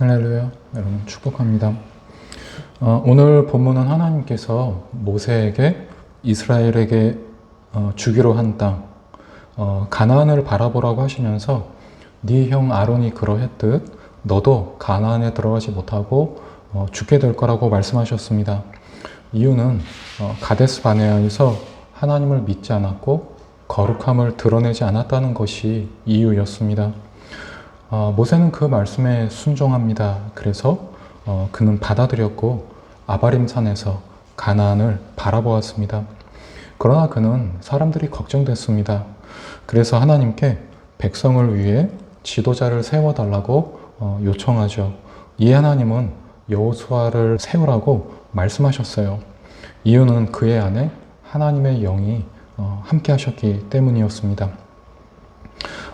할렐루야, 여러분 축복합니다. 오늘 본문은 하나님께서 모세에게 이스라엘에게 주기로 한 땅, 가나안을 바라보라고 하시면서 네 형 아론이 그러했듯 너도 가나안에 들어가지 못하고 죽게 될 거라고 말씀하셨습니다. 이유는 가데스 바네아에서 하나님을 믿지 않았고 거룩함을 드러내지 않았다는 것이 이유였습니다. 모세는 그 말씀에 순종합니다. 그래서 그는 받아들였고 아바림 산에서 가나안을 바라보았습니다. 그러나 그는 사람들이 걱정됐습니다. 그래서 하나님께 백성을 위해 지도자를 세워달라고 요청하죠. 이에 하나님은 여호수아를 세우라고 말씀하셨어요. 이유는 그의 안에 하나님의 영이 함께 하셨기 때문이었습니다.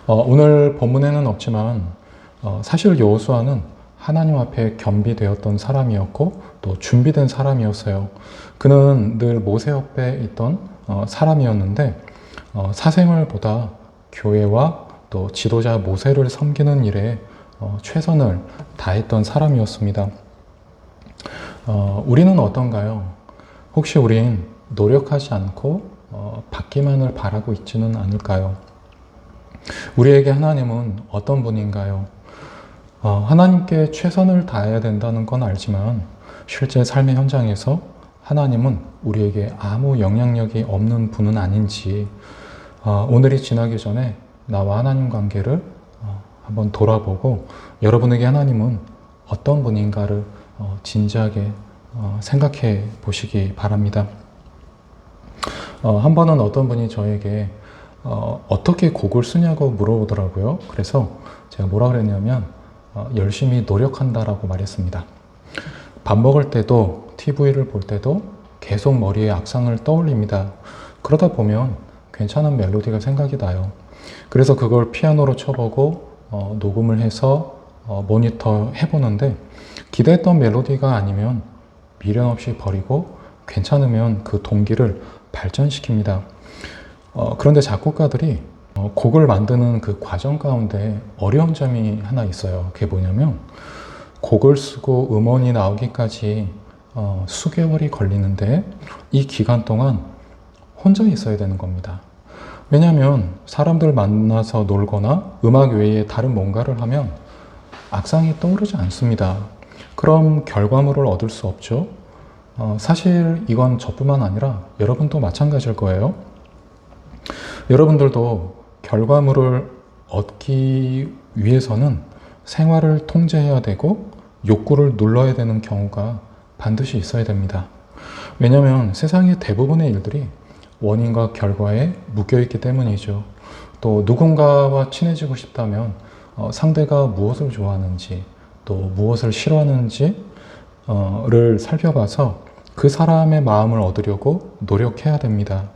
오늘 본문에는 없지만 사실 여호수아는 하나님 앞에 겸비되었던 사람이었고 또 준비된 사람이었어요. 그는 늘 모세 옆에 있던 사람이었는데 사생활보다 교회와 또 지도자 모세를 섬기는 일에 최선을 다했던 사람이었습니다. 우리는 어떤가요? 혹시 우린 노력하지 않고 받기만을 바라고 있지는 않을까요? 우리에게 하나님은 어떤 분인가요? 하나님께 최선을 다해야 된다는 건 알지만 실제 삶의 현장에서 하나님은 우리에게 아무 영향력이 없는 분은 아닌지 오늘이 지나기 전에 나와 하나님 관계를 한번 돌아보고 여러분에게 하나님은 어떤 분인가를 진지하게 생각해 보시기 바랍니다. 한 번은 어떤 분이 저에게 어떻게 곡을 쓰냐고 물어보더라고요. 그래서 제가 뭐라 그랬냐면 열심히 노력한다라고 말했습니다. 밥 먹을 때도 TV를 볼 때도 계속 머리에 악상을 떠올립니다. 그러다 보면 괜찮은 멜로디가 생각이 나요. 그래서 그걸 피아노로 쳐보고 녹음을 해서 모니터 해보는데 기대했던 멜로디가 아니면 미련 없이 버리고 괜찮으면 그 동기를 발전시킵니다. 그런데 작곡가들이 곡을 만드는 그 과정 가운데 어려운 점이 하나 있어요. 그게 뭐냐면 곡을 쓰고 음원이 나오기까지 수개월이 걸리는데 이 기간 동안 혼자 있어야 되는 겁니다. 왜냐하면 사람들 만나서 놀거나 음악 외에 다른 뭔가를 하면 악상이 떠오르지 않습니다. 그럼 결과물을 얻을 수 없죠. 사실 이건 저뿐만 아니라 여러분도 마찬가지일 거예요. 여러분들도 결과물을 얻기 위해서는 생활을 통제해야 되고 욕구를 눌러야 되는 경우가 반드시 있어야 됩니다. 왜냐하면 세상의 대부분의 일들이 원인과 결과에 묶여있기 때문이죠. 또 누군가와 친해지고 싶다면 상대가 무엇을 좋아하는지 또 무엇을 싫어하는지를 살펴봐서 그 사람의 마음을 얻으려고 노력해야 됩니다.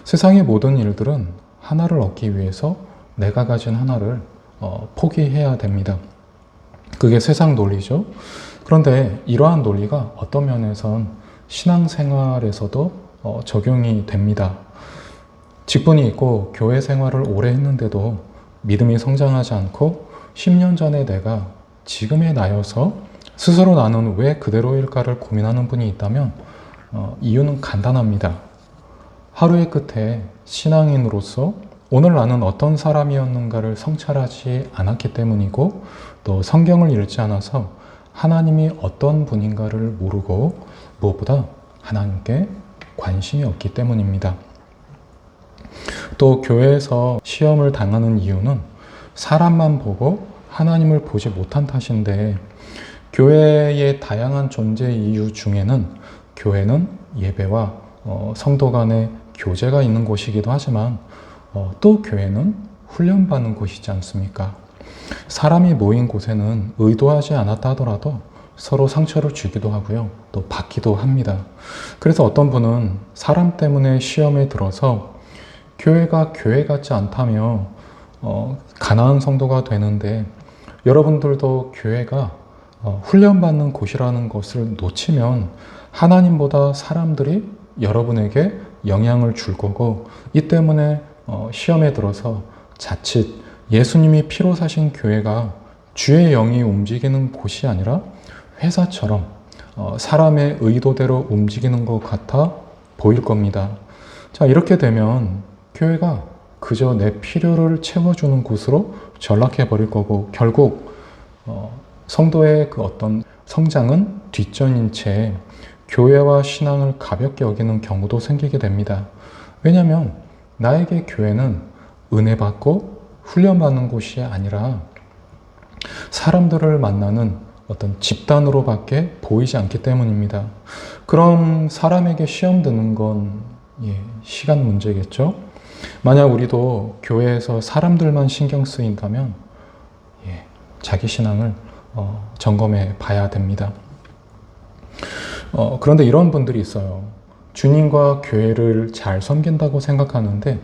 세상의 모든 일들은 하나를 얻기 위해서 내가 가진 하나를 포기해야 됩니다. 그게 세상 논리죠. 그런데 이러한 논리가 어떤 면에선 신앙생활에서도 적용이 됩니다. 직분이 있고 교회 생활을 오래 했는데도 믿음이 성장하지 않고 10년 전에 내가 지금의 나여서 스스로 나는 왜 그대로일까를 고민하는 분이 있다면 이유는 간단합니다. 하루의 끝에 신앙인으로서 오늘 나는 어떤 사람이었는가를 성찰하지 않았기 때문이고 또 성경을 읽지 않아서 하나님이 어떤 분인가를 모르고 무엇보다 하나님께 관심이 없기 때문입니다. 또 교회에서 시험을 당하는 이유는 사람만 보고 하나님을 보지 못한 탓인데 교회의 다양한 존재 이유 중에는 교회는 예배와 성도 간의 교제가 있는 곳이기도 하지만 또 교회는 훈련받는 곳이지 않습니까? 사람이 모인 곳에는 의도하지 않았다 하더라도 서로 상처를 주기도 하고요. 또 받기도 합니다. 그래서 어떤 분은 사람 때문에 시험에 들어서 교회가 교회 같지 않다며 가난한 성도가 되는데 여러분들도 교회가 훈련받는 곳이라는 것을 놓치면 하나님보다 사람들이 여러분에게 영향을 줄 거고 이 때문에 시험에 들어서 자칫 예수님이 피로 사신 교회가 주의 영이 움직이는 곳이 아니라 회사처럼 사람의 의도대로 움직이는 것 같아 보일 겁니다. 자, 이렇게 되면 교회가 그저 내 필요를 채워주는 곳으로 전락해 버릴 거고, 결국 성도의 그 어떤 성장은 뒷전인 채 교회와 신앙을 가볍게 여기는 경우도 생기게 됩니다. 왜냐하면 나에게 교회는 은혜 받고 훈련받는 곳이 아니라 사람들을 만나는 어떤 집단으로밖에 보이지 않기 때문입니다. 그럼 사람에게 시험 드는 건 시간 문제겠죠? 만약 우리도 교회에서 사람들만 신경 쓰인다면 자기 신앙을 점검해 봐야 됩니다. 그런데 이런 분들이 있어요. 주님과 교회를 잘 섬긴다고 생각하는데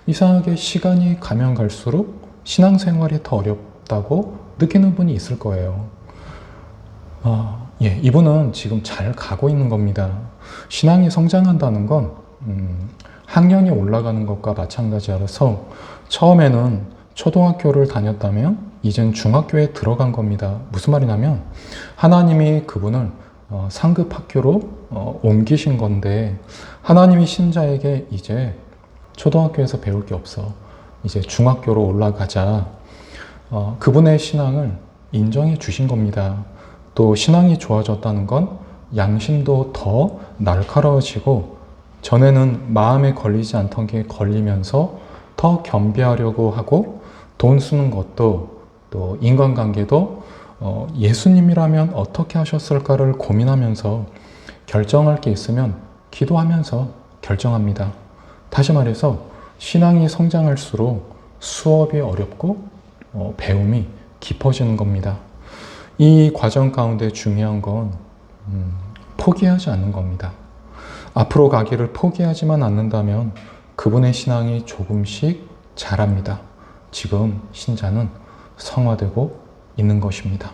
이상하게 시간이 가면 갈수록 신앙생활이 더 어렵다고 느끼는 분이 있을 거예요. 이분은 지금 잘 가고 있는 겁니다. 신앙이 성장한다는 건 학년이 올라가는 것과 마찬가지라서 처음에는 초등학교를 다녔다면 이젠 중학교에 들어간 겁니다. 무슨 말이냐면 하나님이 그분을 상급 학교로 옮기신 건데, 하나님이 신자에게 이제 초등학교에서 배울 게 없어, 이제 중학교로 올라가자, 그분의 신앙을 인정해 주신 겁니다. 또 신앙이 좋아졌다는 건 양심도 더 날카로워지고, 전에는 마음에 걸리지 않던 게 걸리면서 더 겸비하려고 하고, 돈 쓰는 것도 또 인간관계도 예수님이라면 어떻게 하셨을까를 고민하면서 결정할 게 있으면 기도하면서 결정합니다. 다시 말해서 신앙이 성장할수록 수업이 어렵고 배움이 깊어지는 겁니다. 이 과정 가운데 중요한 건 포기하지 않는 겁니다. 앞으로 가기를 포기하지만 않는다면 그분의 신앙이 조금씩 자랍니다. 지금 신자는 성화되고 있는 것입니다.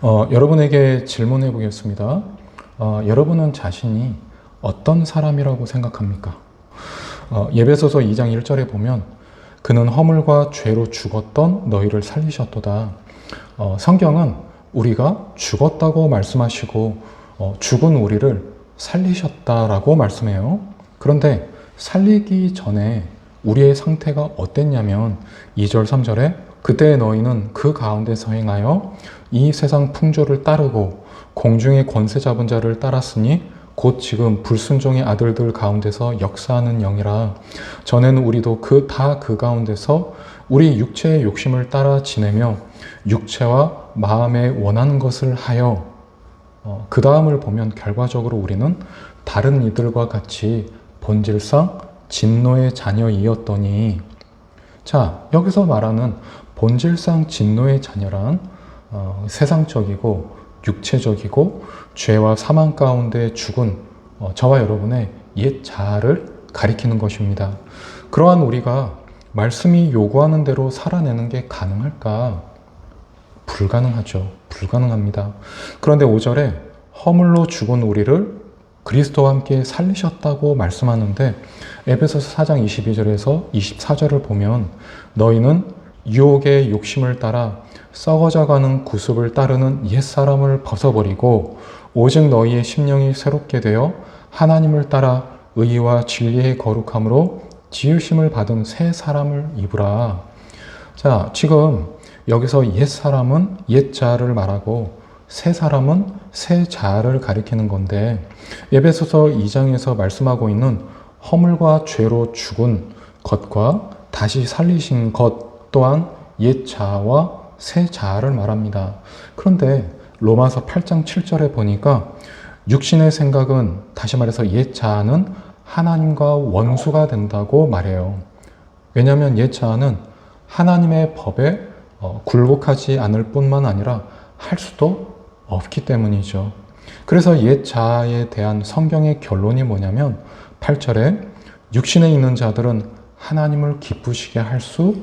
여러분에게 질문해 보겠습니다. 여러분은 자신이 어떤 사람이라고 생각합니까? 예배소서 2장 1절에 보면 그는 허물과 죄로 죽었던 너희를 살리셨도다. 성경은 우리가 죽었다고 말씀하시고 죽은 우리를 살리셨다라고 말씀해요. 그런데 살리기 전에 우리의 상태가 어땠냐면 2절 3절에 그때 너희는 그 가운데서 행하여 이 세상 풍조를 따르고 공중의 권세 잡은 자를 따랐으니 곧 지금 불순종의 아들들 가운데서 역사하는 영이라. 전에는 우리도 그 가운데서 우리 육체의 욕심을 따라 지내며 육체와 마음에 원하는 것을 하여, 그 다음을 보면 결과적으로 우리는 다른 이들과 같이 본질상 진노의 자녀이었더니, 자, 여기서 말하는 본질상 진노의 자녀란 세상적이고 육체적이고 죄와 사망 가운데 죽은 저와 여러분의 옛 자아를 가리키는 것입니다. 그러한 우리가 말씀이 요구하는 대로 살아내는 게 가능할까? 불가능하죠. 불가능합니다. 그런데 5절에 허물로 죽은 우리를 그리스도와 함께 살리셨다고 말씀하는데, 에베소서 4장 22절에서 24절을 보면 너희는 유혹의 욕심을 따라 썩어져가는 구습을 따르는 옛사람을 벗어버리고 오직 너희의 심령이 새롭게 되어 하나님을 따라 의와 진리의 거룩함으로 지으심을 받은 새 사람을 입으라. 자, 지금 여기서 옛사람은 옛자를 말하고 새 사람은 새 자아를 가리키는 건데, 에베소서 2장에서 말씀하고 있는 허물과 죄로 죽은 것과 다시 살리신 것 또한 옛 자아와 새 자아를 말합니다. 그런데 로마서 8장 7절에 보니까 육신의 생각은, 다시 말해서 옛 자아는 하나님과 원수가 된다고 말해요. 왜냐하면 옛 자아는 하나님의 법에 굴복하지 않을 뿐만 아니라 할 수도 없기 때문이죠. 그래서 옛 자아에 대한 성경의 결론이 뭐냐면 8절에 육신에 있는 자들은 하나님을 기쁘시게 할 수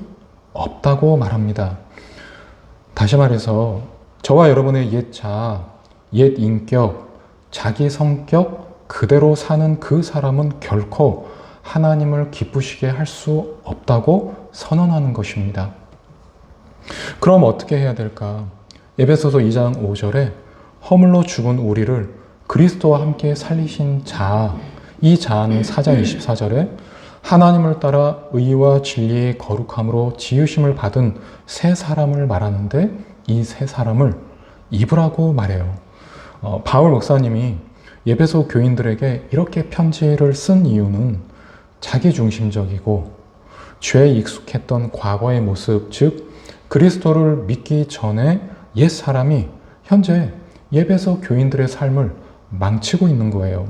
없다고 말합니다. 다시 말해서 저와 여러분의 옛 자아, 옛 인격, 자기 성격 그대로 사는 그 사람은 결코 하나님을 기쁘시게 할 수 없다고 선언하는 것입니다. 그럼 어떻게 해야 될까? 에베소서 2장 5절에 허물로 죽은 우리를 그리스도와 함께 살리신 자, 이 자는 4장 24절에 하나님을 따라 의와 진리의 거룩함으로 지으심을 받은 새 사람을 말하는데 이 새 사람을 입으라고 말해요. 바울 목사님이 에베소 교인들에게 이렇게 편지를 쓴 이유는 자기중심적이고 죄에 익숙했던 과거의 모습, 즉 그리스도를 믿기 전에 옛 사람이 현재 에베소 교인들의 삶을 망치고 있는 거예요.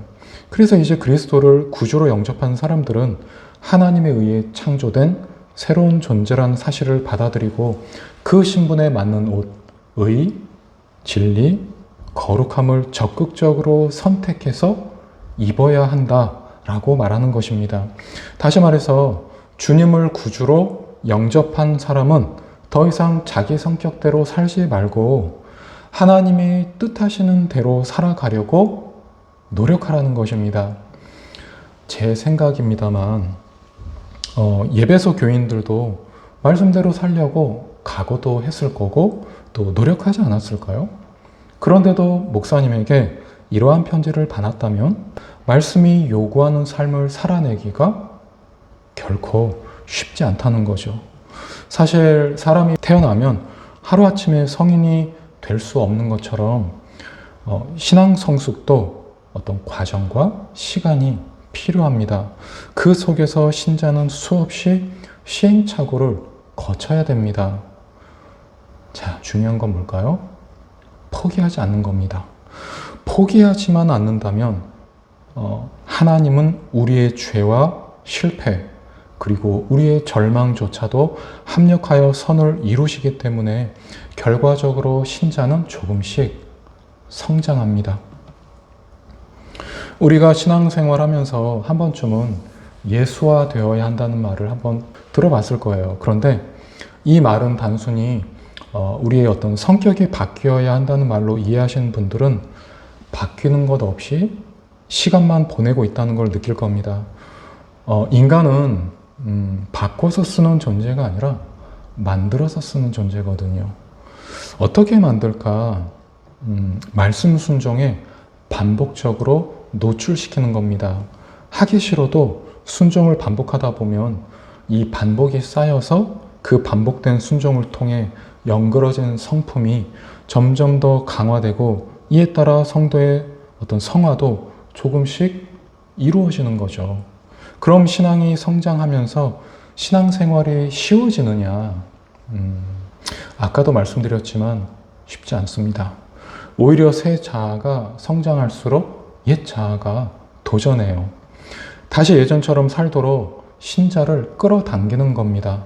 그래서 이제 그리스도를 구주로 영접한 사람들은 하나님에 의해 창조된 새로운 존재라는 사실을 받아들이고 그 신분에 맞는 옷, 의, 진리, 거룩함을 적극적으로 선택해서 입어야 한다라고 말하는 것입니다. 다시 말해서 주님을 구주로 영접한 사람은 더 이상 자기 성격대로 살지 말고 하나님이 뜻하시는 대로 살아가려고 노력하라는 것입니다. 제 생각입니다만 에베소 교인들도 말씀대로 살려고 각오도 했을 거고 또 노력하지 않았을까요? 그런데도 목사님에게 이러한 편지를 받았다면 말씀이 요구하는 삶을 살아내기가 결코 쉽지 않다는 거죠. 사실 사람이 태어나면 하루아침에 성인이 될 수 없는 것처럼 신앙 성숙도 어떤 과정과 시간이 필요합니다. 그 속에서 신자는 수없이 시행착오를 거쳐야 됩니다. 자, 중요한 건 뭘까요? 포기하지 않는 겁니다. 포기하지만 않는다면 하나님은 우리의 죄와 실패 그리고 우리의 절망조차도 합력하여 선을 이루시기 때문에 결과적으로 신자는 조금씩 성장합니다. 우리가 신앙생활하면서 한 번쯤은 예수화되어야 한다는 말을 한번 들어봤을 거예요. 그런데 이 말은 단순히 우리의 어떤 성격이 바뀌어야 한다는 말로 이해하시는 분들은 바뀌는 것 없이 시간만 보내고 있다는 걸 느낄 겁니다. 인간은 바꿔서 쓰는 존재가 아니라 만들어서 쓰는 존재거든요. 어떻게 만들까? 말씀 순종에 반복적으로 노출시키는 겁니다. 하기 싫어도 순종을 반복하다 보면 이 반복이 쌓여서 그 반복된 순종을 통해 연그러진 성품이 점점 더 강화되고 이에 따라 성도의 어떤 성화도 조금씩 이루어지는 거죠. 그럼 신앙이 성장하면서 신앙생활이 쉬워지느냐? 아까도 말씀드렸지만 쉽지 않습니다. 오히려 새 자아가 성장할수록 옛 자아가 도전해요. 다시 예전처럼 살도록 신자를 끌어당기는 겁니다.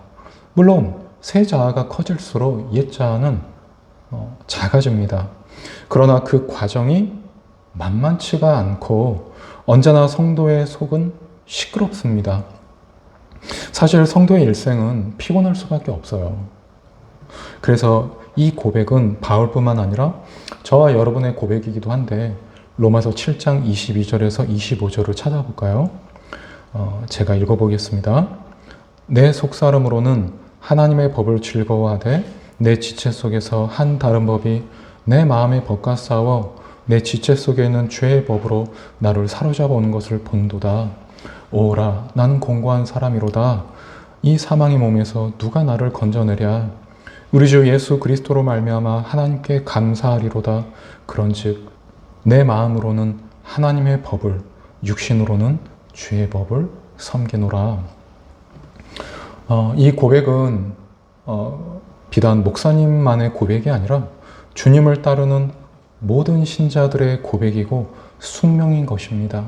물론 새 자아가 커질수록 옛 자아는 작아집니다. 그러나 그 과정이 만만치가 않고 언제나 성도의 속은 시끄럽습니다. 사실 성도의 일생은 피곤할 수밖에 없어요. 그래서 이 고백은 바울뿐만 아니라 저와 여러분의 고백이기도 한데 로마서 7장 22절에서 25절을 찾아볼까요? 제가 읽어보겠습니다. 내 속사람으로는 하나님의 법을 즐거워하되 내 지체 속에서 한 다른 법이 내 마음의 법과 싸워 내 지체 속에 있는 죄의 법으로 나를 사로잡아 오는 것을 본도다. 오라, 나는 공고한 사람이로다. 이 사망의 몸에서 누가 나를 건져내랴. 우리 주 예수 그리스도로 말미암아 하나님께 감사하리로다. 그런즉 내 마음으로는 하나님의 법을, 육신으로는 죄의 법을 섬기노라. 이 고백은 비단 목사님만의 고백이 아니라 주님을 따르는 모든 신자들의 고백이고 숙명인 것입니다.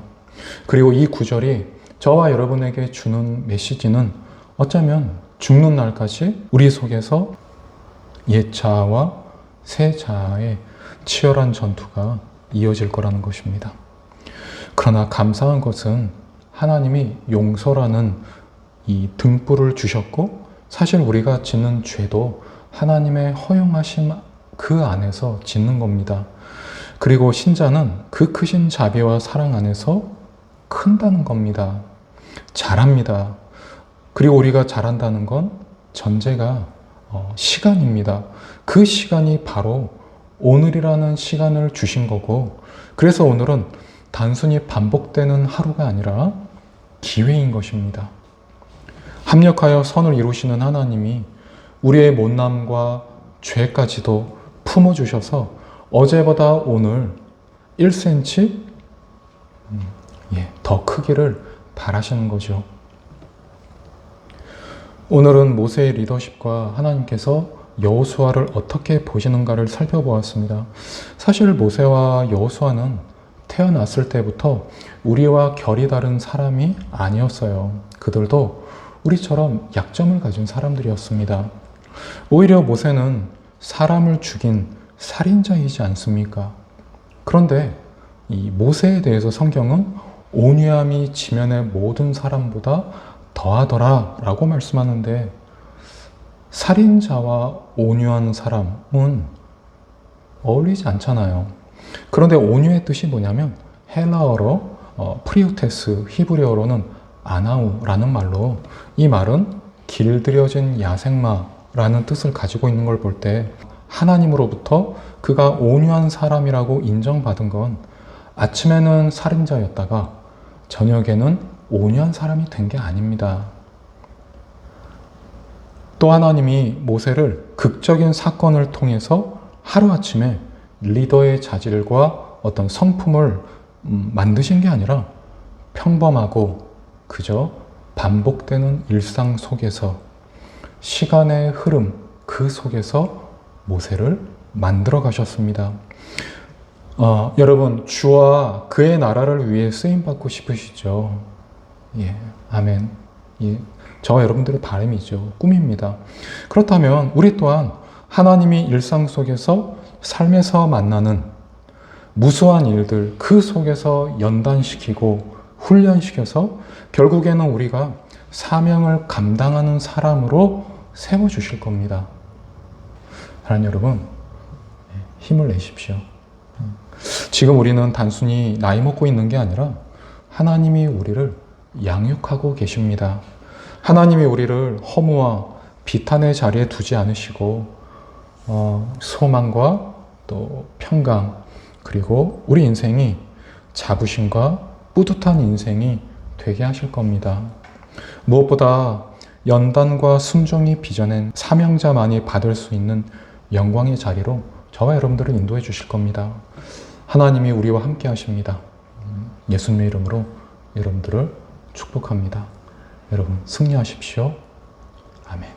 그리고 이 구절이 저와 여러분에게 주는 메시지는 어쩌면 죽는 날까지 우리 속에서 옛 자아와 새 자아의 치열한 전투가 이어질 거라는 것입니다. 그러나 감사한 것은 하나님이 용서라는 이 등불을 주셨고 사실 우리가 짓는 죄도 하나님의 허용하심 그 안에서 짓는 겁니다. 그리고 신자는 그 크신 자비와 사랑 안에서 큰다는 겁니다. 잘합니다. 그리고 우리가 잘한다는 건 전제가 시간입니다. 그 시간이 바로 오늘이라는 시간을 주신 거고, 그래서 오늘은 단순히 반복되는 하루가 아니라 기회인 것입니다. 합력하여 선을 이루시는 하나님이 우리의 못남과 죄까지도 품어주셔서 어제보다 오늘 1cm 더 크기를 바라시는 거죠. 오늘은 모세의 리더십과 하나님께서 여호수아를 어떻게 보시는가를 살펴보았습니다. 사실 모세와 여호수아는 태어났을 때부터 우리와 결이 다른 사람이 아니었어요. 그들도 우리처럼 약점을 가진 사람들이었습니다. 오히려 모세는 사람을 죽인 살인자이지 않습니까? 그런데 이 모세에 대해서 성경은 온유함이 지면의 모든 사람보다 더하더라 라고 말씀하는데, 살인자와 온유한 사람은 어울리지 않잖아요. 그런데 온유의 뜻이 뭐냐면 헬라어로 프리우테스, 히브리어로는 아나우라는 말로, 이 말은 길들여진 야생마라는 뜻을 가지고 있는 걸 볼 때 하나님으로부터 그가 온유한 사람이라고 인정받은 건 아침에는 살인자였다가 저녁에는 온유한 사람이 된 게 아닙니다. 또 하나님이 모세를 극적인 사건을 통해서 하루아침에 리더의 자질과 어떤 성품을 만드신 게 아니라 평범하고 그저 반복되는 일상 속에서, 시간의 흐름 그 속에서 모세를 만들어 가셨습니다. 여러분, 주와 그의 나라를 위해 쓰임받고 싶으시죠? 예, 아멘. 예, 저와 여러분들의 바람이죠. 꿈입니다. 그렇다면 우리 또한 하나님이 일상 속에서, 삶에서 만나는 무수한 일들 그 속에서 연단시키고 훈련시켜서 결국에는 우리가 사명을 감당하는 사람으로 세워주실 겁니다. 하나님 여러분, 힘을 내십시오. 지금 우리는 단순히 나이 먹고 있는 게 아니라 하나님이 우리를 양육하고 계십니다. 하나님이 우리를 허무와 비탄의 자리에 두지 않으시고 소망과 또 평강, 그리고 우리 인생이 자부심과 뿌듯한 인생이 되게 하실 겁니다. 무엇보다 연단과 순종이 빚어낸 사명자만이 받을 수 있는 영광의 자리로 저와 여러분들을 인도해 주실 겁니다. 하나님이 우리와 함께 하십니다. 예수님의 이름으로 여러분들을 축복합니다. 여러분 승리하십시오. 아멘.